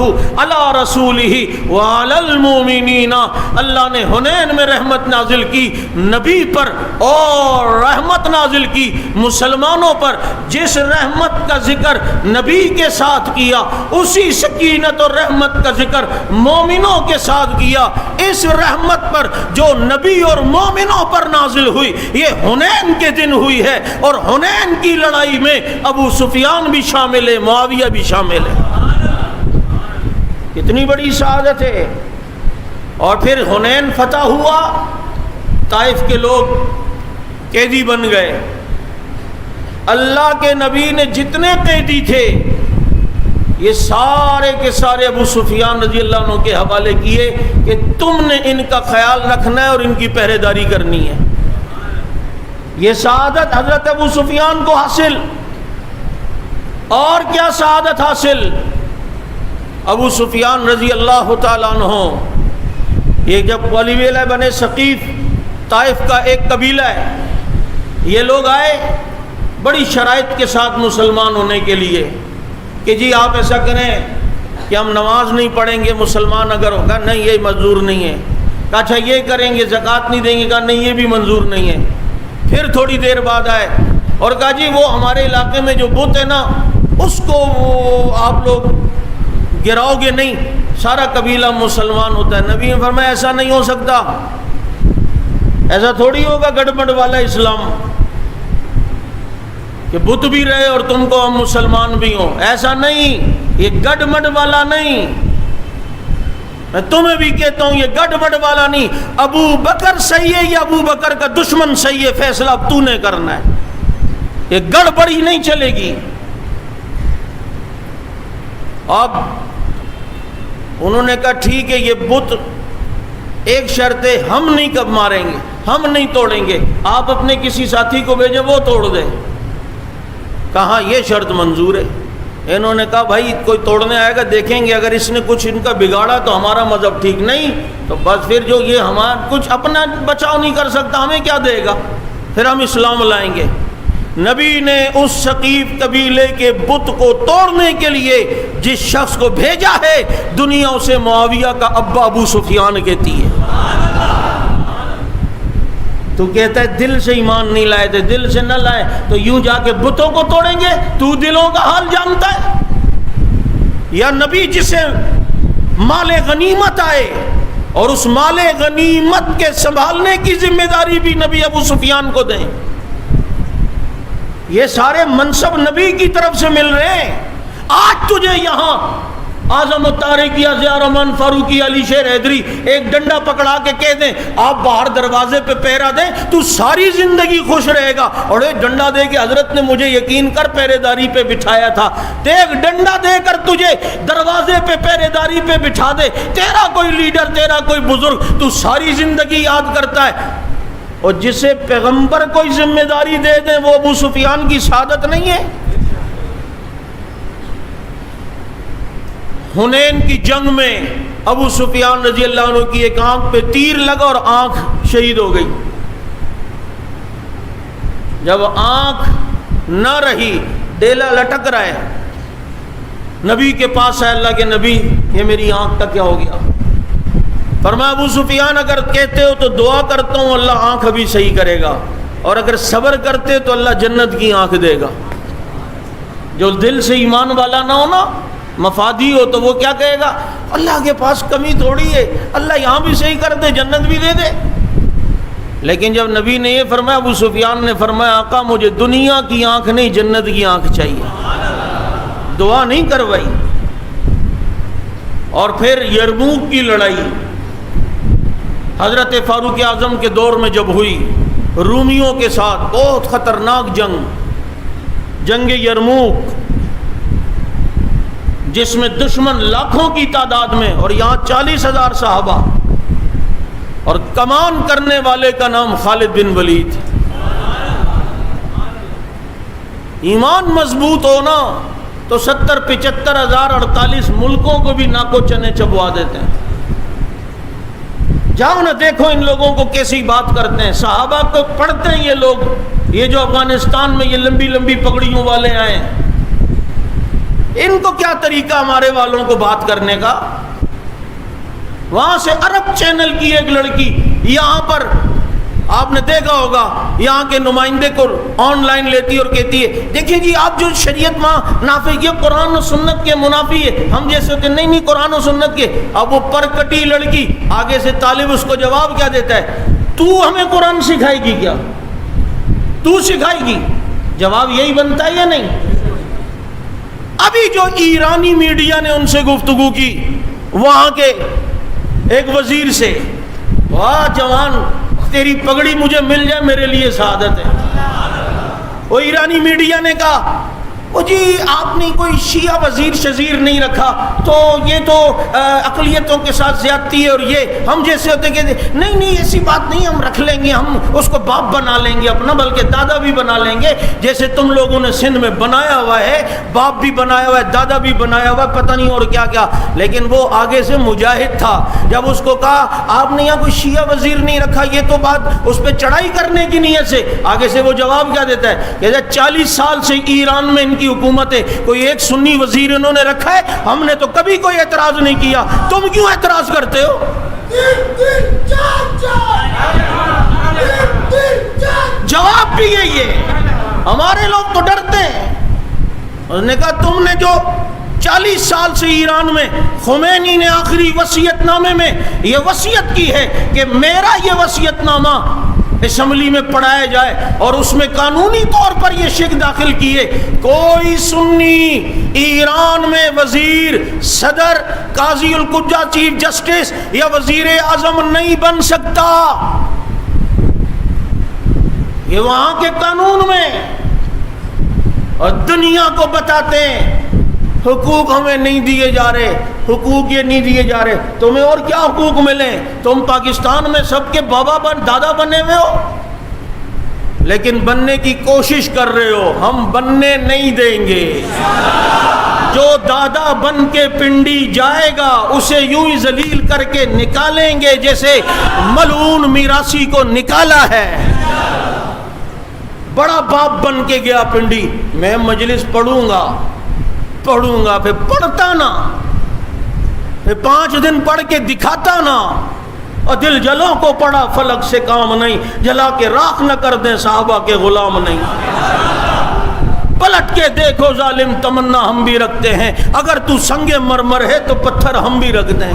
علی رسولہ وعلی المومنین، اللہ نے حنین میں رحمت نازل کی نبی پر اور رحمت نازل کی مسلمانوں پر۔ جس رحمت کا ذکر نبی کے ساتھ کیا، اسی سکینت اور رحمت کا ذکر مومنوں کے ساتھ کیا۔ اس رحمت پر جو نبی اور مومنوں پر نازل ہوئی، یہ حنین کے دن ہوئی ہے، اور حنین کی لڑائی میں ابو سفیان بھی شامل ہے، معاویہ بھی شامل ہے۔ کتنی بڑی سعادت ہے۔ اور پھر حنین فتح ہوا، طائف کے لوگ قیدی بن گئے۔ اللہ کے نبی نے جتنے قیدی تھے یہ سارے کے سارے ابو سفیان رضی اللہ عنہ کے حوالے کیے کہ تم نے ان کا خیال رکھنا ہے اور ان کی پہرے داری کرنی ہے۔ یہ سعادت حضرت ابو سفیان کو حاصل، اور کیا سعادت حاصل؟ ابو سفیان رضی اللہ تعالیٰ عنہ یہ جب قبیلہ بنے ثقیف، طائف کا ایک قبیلہ ہے، یہ لوگ آئے بڑی شرائط کے ساتھ مسلمان ہونے کے لیے کہ جی آپ ایسا کریں کہ ہم نماز نہیں پڑھیں گے مسلمان اگر ہوگا، نہیں یہ منظور نہیں ہے۔ کہا اچھا یہ کریں گے، زکوٰۃ نہیں دیں گے، کہا نہیں یہ بھی منظور نہیں ہے۔ پھر تھوڑی دیر بعد آئے اور کہا جی وہ ہمارے علاقے میں جو بت ہے نا اس کو آپ لوگ گراؤ گے نہیں، سارا قبیلہ مسلمان ہوتا ہے۔ نبی نے فرمایا ایسا نہیں ہو سکتا، ایسا تھوڑی ہوگا گڑبڑ والا اسلام کہ بت بھی رہے اور تم کو ہم مسلمان بھی ہوں، ایسا نہیں، یہ گڑبڑ والا نہیں۔ میں تمہیں بھی کہتا ہوں یہ گڑبڑ والا نہیں، ابو بکر صحیح ہے یا ابو بکر کا دشمن صحیح ہے، فیصلہ اب تو نے کرنا ہے، یہ گڑبڑی نہیں چلے گی۔ اب انہوں نے کہا ٹھیک ہے، یہ بت ایک شرط ہے، ہم نہیں کب ماریں گے، ہم نہیں توڑیں گے، آپ اپنے کسی ساتھی کو بھیجیں وہ توڑ دے۔ کہا یہ شرط منظور ہے۔ انہوں نے کہا بھائی کوئی توڑنے آئے گا دیکھیں گے، اگر اس نے کچھ ان کا بگاڑا تو ہمارا مذہب ٹھیک نہیں، تو بس پھر جو یہ ہمارا کچھ اپنا بچاؤ نہیں کر سکتا ہمیں کیا دے گا، پھر ہم اسلام لائیں گے۔ نبی نے اس ثقیف قبیلے کے بت کو توڑنے کے لیے جس شخص کو بھیجا ہے، دنیا اسے معاویہ کا ابا ابو سفیان کہتی ہے۔ تو کہتا ہے دل سے ایمان نہیں لائے تھے، دل سے نہ لائے تو یوں جا کے بتوں کو توڑیں گے؟ تو دلوں کا حال جانتا ہے؟ یا نبی جسے مال غنیمت آئے اور اس مال غنیمت کے سنبھالنے کی ذمہ داری بھی نبی ابو سفیان کو دیں؟ یہ سارے منصب نبی کی طرف سے مل رہے ہیں۔ آج تجھے یہاں اعظم الطارق یا ضیاء الرحمن فاروقی، علی شیر حیدری ایک ڈنڈا پکڑا کے کہہ دیں آپ باہر دروازے پہ پہرا دیں، تو ساری زندگی خوش رہے گا۔ اور ایک ڈنڈا دے کے حضرت نے مجھے یقین کر پہرے داری پہ بٹھایا تھا، تو ایک ڈنڈا دے کر تجھے دروازے پہ پہرے داری پہ بٹھا دے، تیرا کوئی لیڈر، تیرا کوئی بزرگ، تو ساری زندگی یاد کرتا ہے۔ اور جسے پیغمبر کوئی ذمہ داری دے دیں وہ ابو سفیان کی سعادت نہیں ہے؟ حنین کی جنگ میں ابو سفیان رضی اللہ عنہ کی ایک آنکھ پہ تیر لگا اور آنکھ شہید ہو گئی۔ جب آنکھ نہ رہی، ڈیلا لٹک رہا ہے، نبی کے پاس ہے، اللہ کے نبی یہ میری آنکھ کا کیا ہو گیا؟ فرمایا ابو سفیان اگر کہتے ہو تو دعا کرتا ہوں اللہ آنکھ ابھی صحیح کرے گا، اور اگر صبر کرتے تو اللہ جنت کی آنکھ دے گا۔ جو دل سے ایمان والا نہ ہو نا، مفادی ہو، تو وہ کیا کہے گا؟ اللہ کے پاس کمی تھوڑی ہے، اللہ یہاں بھی صحیح کر دے، جنت بھی دے دے۔ لیکن جب نبی نے یہ فرمایا، ابو سفیان نے فرمایا آقا مجھے دنیا کی آنکھ نہیں جنت کی آنکھ چاہیے، دعا نہیں کروائی۔ اور پھر یرموک کی لڑائی حضرت فاروق اعظم کے دور میں جب ہوئی رومیوں کے ساتھ، بہت خطرناک جنگ یرموک، جس میں دشمن لاکھوں کی تعداد میں اور یہاں 40,000 صحابہ، اور کمان کرنے والے کا نام خالد بن ولید۔ ایمان مضبوط ہونا تو 70، 75,000، 48 ملکوں کو بھی ناکو چنے چبوا دیتے ہیں۔ جاؤ نہ دیکھو ان لوگوں کو کیسی بات کرتے ہیں، صحابہ کو پڑھتے ہیں یہ لوگ، یہ جو افغانستان میں یہ لمبی لمبی پگڑیوں والے آئے ہیں، ان کو کیا طریقہ ہمارے والوں کو بات کرنے کا؟ وہاں سے عرب چینل کی ایک لڑکی یہاں پر، آپ نے دیکھا ہوگا، یہاں کے نمائندے کو آن لائن لیتی اور کہتی ہے دیکھیں جی آپ جو شریعت وہاں نافذ کیا قرآن و سنت کے منافی ہے، ہم جیسے ہوتے نہیں قرآن و سنت کے۔ اب وہ پرکٹی لڑکی آگے سے طالب اس کو جواب کیا دیتا ہے؟ تو ہمیں قرآن سکھائے گی کیا؟ تو سکھائے گی؟ جواب یہی بنتا ہے یا نہیں؟ ابھی جو ایرانی میڈیا نے ان سے گفتگو کی، وہاں کے ایک وزیر سے، واہ جوان تیری پگڑی مجھے مل جائے میرے لیے سعادت ہے۔ وہ ایرانی میڈیا نے کہا وہ جی آپ نے کوئی شیعہ وزیر شزیر نہیں رکھا تو یہ تو اقلیتوں کے ساتھ زیادتی ہے، اور یہ ہم جیسے ہوتے کہ نہیں ایسی بات نہیں، ہم رکھ لیں گے، ہم اس کو باپ بنا لیں گے اپنا، بلکہ دادا بھی بنا لیں گے، جیسے تم لوگوں نے سندھ میں بنایا ہوا ہے، باپ بھی بنایا ہوا ہے، دادا بھی بنایا ہوا ہے، پتہ نہیں اور کیا کیا۔ لیکن وہ آگے سے مجاہد تھا، جب اس کو کہا آپ نے یہاں کوئی شیعہ وزیر نہیں رکھا، یہ تو بات اس پہ چڑھائی کرنے کی نیت سے، آگے سے وہ جواب کیا دیتا ہے؟ کہتا ہے 40 سال سے ایران میں ان کی حکومت ہے، کوئی ایک سنی وزیر انہوں نے رکھا ہے، ہم نے تو کبھی کوئی اعتراض نہیں کیا، تم کیوں اعتراض کرتے ہو؟ جواب بھی یہی ہے، ہمارے لوگ تو ڈرتے ہیں۔ اس نے کہا تم نے جو 40 سال سے ایران میں، خمینی نے آخری وصیت نامے میں یہ وصیت کی ہے کہ میرا یہ وصیت نامہ اسمبلی میں پڑھایا جائے، اور اس میں قانونی طور پر یہ شک داخل کیے کوئی سنی ایران میں وزیر، صدر، قاضی القضا، چیف جسٹس یا وزیر اعظم نہیں بن سکتا۔ یہ وہاں کے قانون میں، اور دنیا کو بتاتے ہیں حقوق ہمیں نہیں دیے جا رہے، حقوق یہ نہیں دیے جا رہے، تمہیں اور کیا حقوق ملیں؟ تم پاکستان میں سب کے بابا دادا بنے ہوئے ہو، لیکن بننے کی کوشش کر رہے ہو، ہم بننے نہیں دیں گے۔ جو دادا بن کے پنڈی جائے گا اسے یوں ہی ذلیل کر کے نکالیں گے جیسے ملعون میراثی کو نکالا ہے۔ بڑا باپ بن کے گیا پنڈی، میں مجلس پڑھوں گا پھر پڑھتا نا، پھر 5 دن پڑھ کے دکھاتا نا، اور دل جلوں کو پڑا فلک سے کام نہیں، جلا کے راکھ نہ کر دیں صحابہ کے غلام نہیں۔ پلٹ کے دیکھو ظالم تمنا ہم بھی رکھتے ہیں، اگر تو سنگ مرمر ہے تو پتھر ہم بھی رکھ دیں۔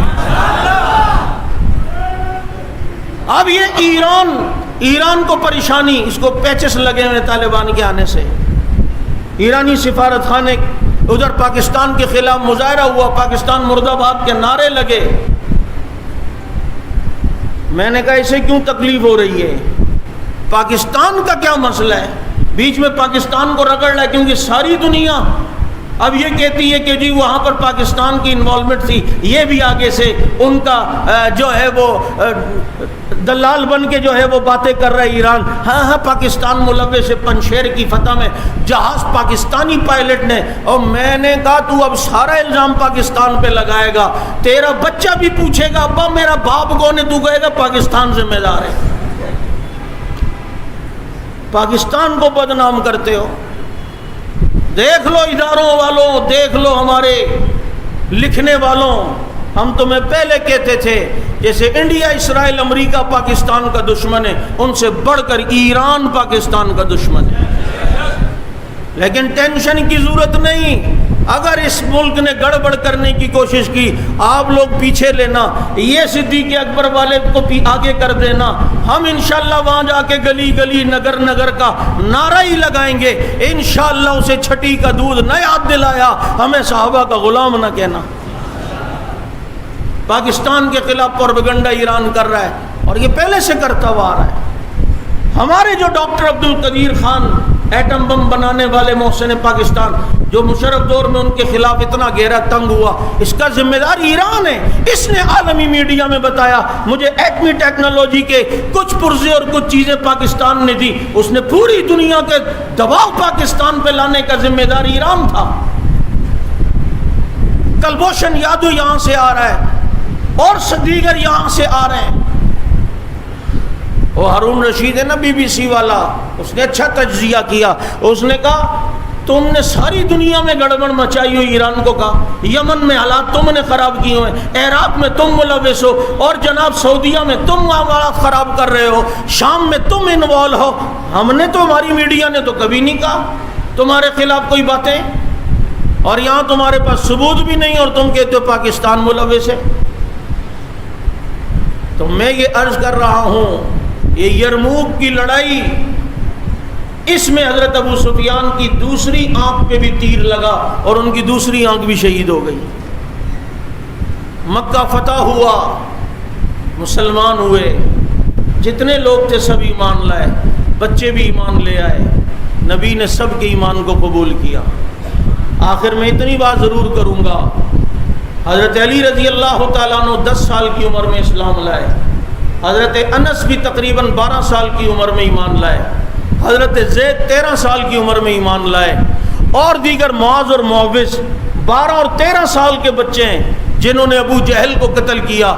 اب یہ ایران کو پریشانی، اس کو پیچس لگے ہوئے طالبان کے آنے سے۔ ایرانی سفارت خانے ادھر پاکستان کے خلاف مظاہرہ ہوا، پاکستان مرد آباد کے نعرے لگے۔ میں نے کہا اسے کیوں تکلیف ہو رہی ہے؟ پاکستان کا کیا مسئلہ ہے؟ بیچ میں پاکستان کو رگڑ رہا ہے، کیونکہ ساری دنیا اب یہ کہتی ہے کہ جی وہاں پر پاکستان کی انوالومنٹ تھی، یہ بھی آگے سے ان کا جو ہے وہ دلال بن کے جو ہے وہ باتیں کر رہا ہے ایران۔ ہاں پاکستان ملوث ہے پنشیر کی فتح میں، جہاز پاکستانی پائلٹ نے۔ اور میں نے کہا تو اب سارا الزام پاکستان پہ لگائے گا، تیرا بچہ بھی پوچھے گا ابا میرا باپ کون ہے، تو کہے گا پاکستان ذمہ دار ہے۔ پاکستان کو بدنام کرتے ہو۔ دیکھ لو اداروں والوں، دیکھ لو ہمارے لکھنے والوں، ہم تمہیں پہلے کہتے تھے جیسے انڈیا اسرائیل امریکہ پاکستان کا دشمن ہے، ان سے بڑھ کر ایران پاکستان کا دشمن ہے۔ لیکن ٹینشن کی ضرورت نہیں، اگر اس ملک نے گڑبڑ کرنے کی کوشش کی آپ لوگ پیچھے لینا، یہ صدیق اکبر والے کو آگے کر دینا، ہم انشاءاللہ وہاں جا کے گلی گلی نگر نگر کا نعرہ ہی لگائیں گے، انشاءاللہ اسے چھٹی کا دودھ نہ یاد دلایا، ہمیں صحابہ کا غلام نہ کہنا۔ پاکستان کے خلاف پروپیگنڈا ایران کر رہا ہے، اور یہ پہلے سے کرتا ہوا آ رہا ہے۔ ہمارے جو ڈاکٹر عبد القدیر خان ایٹم بم بنانے والے محسن پاکستان، جو مشرف دور میں ان کے خلاف اتنا گہرا تنگ ہوا، اس کا ذمہ دار ایران ہے۔ اس نے عالمی میڈیا میں بتایا مجھے ایٹمی ٹیکنالوجی کے کچھ پرزے اور کچھ چیزیں پاکستان نے دی، اس نے پوری دنیا کے دباؤ پاکستان پہ لانے کا ذمہ دار ایران تھا۔ کلبھوشن یادو یہاں سے آ رہا ہے اور دیگر یہاں سے آ رہے ہیں۔ وہ ہارون رشید ہے نا بی بی سی والا، اس نے اچھا تجزیہ کیا، اس نے کہا تم نے ساری دنیا میں گڑبڑ مچائی ہوئی، ایران کو کہا یمن میں حالات تم نے خراب کیے ہوئے، عراق میں تم ملوث ہو، اور جناب سعودیہ میں تم حالات خراب کر رہے ہو، شام میں تم انوالو ہو۔ ہم نے تو، ہماری میڈیا نے تو کبھی نہیں کہا تمہارے خلاف کوئی باتیں، اور یہاں تمہارے پاس ثبوت بھی نہیں اور تم کہتے ہو پاکستان ملوث ہے۔ تو میں یہ عرض کر رہا ہوں، یہ یرموک کی لڑائی، اس میں حضرت ابو سفیان کی دوسری آنکھ پہ بھی تیر لگا اور ان کی دوسری آنکھ بھی شہید ہو گئی۔ مکہ فتح ہوا، مسلمان ہوئے، جتنے لوگ تھے سب ایمان لائے، بچے بھی ایمان لے آئے، نبی نے سب کے ایمان کو قبول کیا۔ آخر میں اتنی بات ضرور کروں گا، حضرت علی رضی اللہ تعالیٰ عنہ 10 سال کی عمر میں اسلام لائے، حضرت انس بھی تقریباً 12 سال کی عمر میں ایمان لائے، حضرت زید 13 سال کی عمر میں ایمان لائے، اور دیگر معاذ اور معوذ 12 اور 13 سال کے بچے ہیں جنہوں نے ابو جہل کو قتل کیا،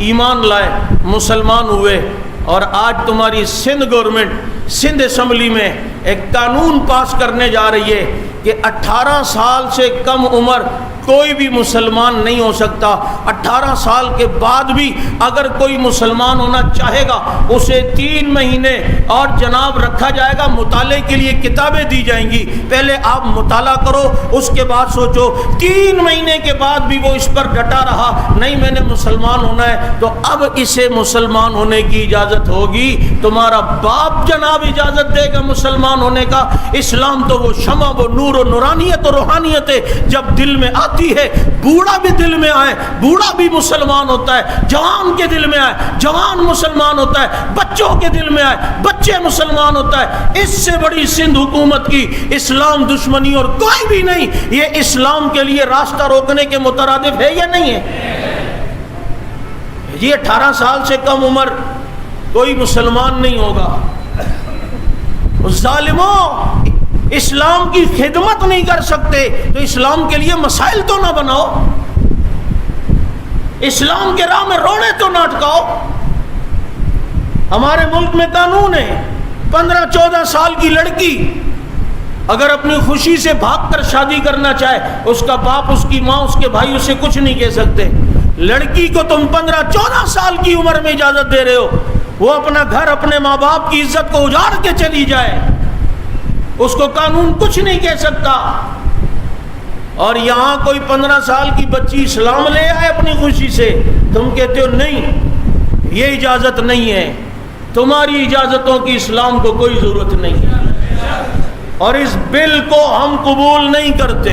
ایمان لائے، مسلمان ہوئے۔ اور آج تمہاری سندھ گورنمنٹ، سندھ اسمبلی میں ایک قانون پاس کرنے جا رہی ہے کہ 18 سال سے کم عمر کوئی بھی مسلمان نہیں ہو سکتا۔ 18 سال کے بعد بھی اگر کوئی مسلمان ہونا چاہے گا اسے 3 مہینے اور جناب رکھا جائے گا، مطالعے کے لیے کتابیں دی جائیں گی، پہلے آپ مطالعہ کرو اس کے بعد سوچو۔ 3 مہینے کے بعد بھی وہ اس پر ڈٹا رہا، نہیں میں نے مسلمان ہونا ہے، تو اب اسے مسلمان ہونے کی اجازت ہوگی۔ تمہارا باپ جناب اجازت دے گا مسلمان ہونے کا؟ اسلام تو وہ شمع، وہ نور و نورانیت و روحانیت ہے، جب دل میں آتا آتی ہے بوڑھا بھی دل میں آئے بوڑھا بھی مسلمان ہوتا ہے، جوان کے دل میں آئے جوان مسلمان ہوتا ہے، بچوں کے دل میں آئے بچے مسلمان ہوتا ہے۔ اس سے بڑی سندھ حکومت کی اسلام دشمنی اور کوئی بھی نہیں۔ یہ اسلام کے لیے راستہ روکنے کے مترادف ہے یا نہیں ہے؟ یہ 18 سال سے کم عمر کوئی مسلمان نہیں ہوگا۔ ظالموں، اسلام کی خدمت نہیں کر سکتے تو اسلام کے لیے مسائل تو نہ بناؤ، اسلام کے راہ میں روڑے تو نہ اٹکاؤ۔ ہمارے ملک میں قانون ہے 15-14 سال کی لڑکی اگر اپنی خوشی سے بھاگ کر شادی کرنا چاہے، اس کا باپ اس کی ماں اس کے بھائی اسے کچھ نہیں کہہ سکتے۔ لڑکی کو تم 15-14 سال کی عمر میں اجازت دے رہے ہو، وہ اپنا گھر اپنے ماں باپ کی عزت کو اجاڑ کے چلی جائے، اس کو قانون کچھ نہیں کہہ سکتا۔ اور یہاں کوئی 15 سال کی بچی اسلام لے آئے اپنی خوشی سے، تم کہتے ہو نہیں یہ اجازت نہیں ہے۔ تمہاری اجازتوں کی اسلام کو کوئی ضرورت نہیں ہے، اور اس بل کو ہم قبول نہیں کرتے۔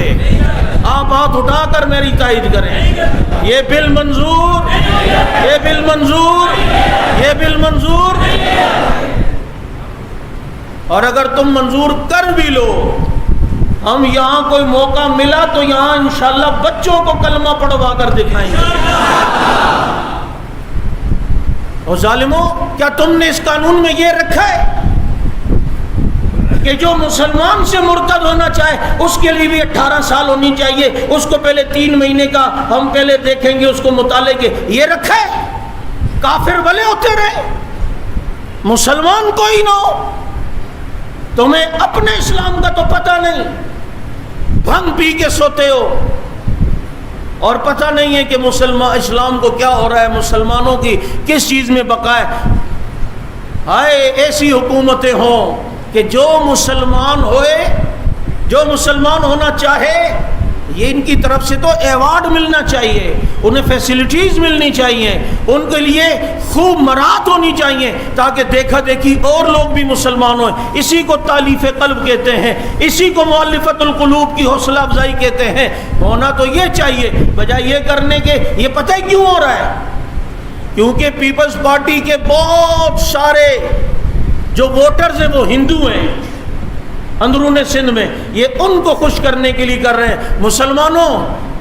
آپ ہاتھ اٹھا کر میری تائید کریں، یہ بل منظور، یہ بل منظور، یہ بل منظور۔ اور اگر تم منظور کر بھی لو، ہم یہاں کوئی موقع ملا تو یہاں انشاءاللہ بچوں کو کلمہ پڑھوا کر دکھائیں گے۔ اور ظالموں، کیا تم نے اس قانون میں یہ رکھا ہے کہ جو مسلمان سے مرتد ہونا چاہے اس کے لیے بھی 18 سال ہونی چاہیے، اس کو پہلے 3 مہینے کا ہم پہلے دیکھیں گے، اس کو مطالعے کے یہ رکھا ہے؟ کافر بھلے ہوتے رہے، مسلمان کوئی نہ ہو۔ تمہیں اپنے اسلام کا تو پتہ نہیں، بھنگ پی کے سوتے ہو اور پتہ نہیں ہے کہ مسلمان اسلام کو کیا ہو رہا ہے، مسلمانوں کی کس چیز میں بقا ہے۔ ہائے ایسی حکومتیں ہوں کہ جو مسلمان ہوئے، جو مسلمان ہونا چاہے، یہ ان کی طرف سے تو ایوارڈ ملنا چاہیے، انہیں فیسلٹیز ملنی چاہیے، ان کے لیے خوب مراد ہونی چاہیے تاکہ دیکھا دیکھی اور لوگ بھی مسلمان ہوئیں۔ اسی کو تالیف قلب کہتے ہیں، اسی کو مؤلفۃ القلوب کی حوصلہ افزائی کہتے ہیں۔ ہونا تو یہ چاہیے، بجائے یہ کرنے کے۔ یہ پتہ ہے کیوں ہو رہا ہے؟ کیونکہ پیپلز پارٹی کے بہت سارے جو ووٹرز ہیں وہ ہندو ہیں اندرون سندھ میں، یہ ان کو خوش کرنے کے لیے کر رہے ہیں۔ مسلمانوں،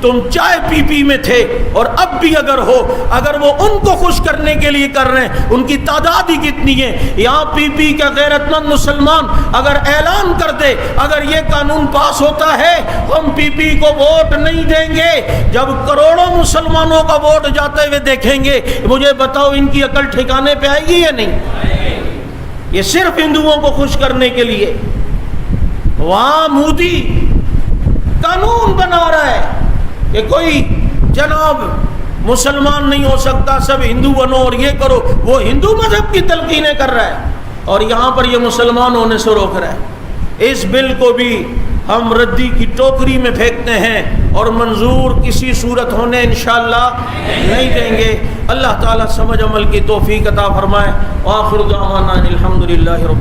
تم چائے پی پی میں تھے اور اب بھی اگر ہو، اگر وہ ان کو خوش کرنے کے لیے کر رہے ہیں، ان کی تعداد ہی کتنی ہے۔ یہاں پی پی کا غیرت مند مسلمان اگر اعلان کر دے اگر یہ قانون پاس ہوتا ہے ہم پی پی کو ووٹ نہیں دیں گے، جب کروڑوں مسلمانوں کا ووٹ جاتے ہوئے دیکھیں گے، مجھے بتاؤ ان کی عقل ٹھکانے پہ آئے گی یا نہیں؟ یہ صرف ہندوؤں کو خوش کرنے کے لیے۔ وہاں مودی قانون بنا رہا ہے کہ کوئی جناب مسلمان نہیں ہو سکتا، سب ہندو بنو اور یہ کرو، وہ ہندو مذہب کی تلقینیں کر رہا ہے اور یہاں پر یہ مسلمان ہونے سے روک رہا ہے۔ اس بل کو بھی ہم ردی کی ٹوکری میں پھینکتے ہیں اور منظور کسی صورت ہونے انشاءاللہ نہیں دیں گے۔ اللہ تعالیٰ سمجھ عمل کی توفیق عطا فرمائے۔ وآخر دعوانا الحمدللہ رب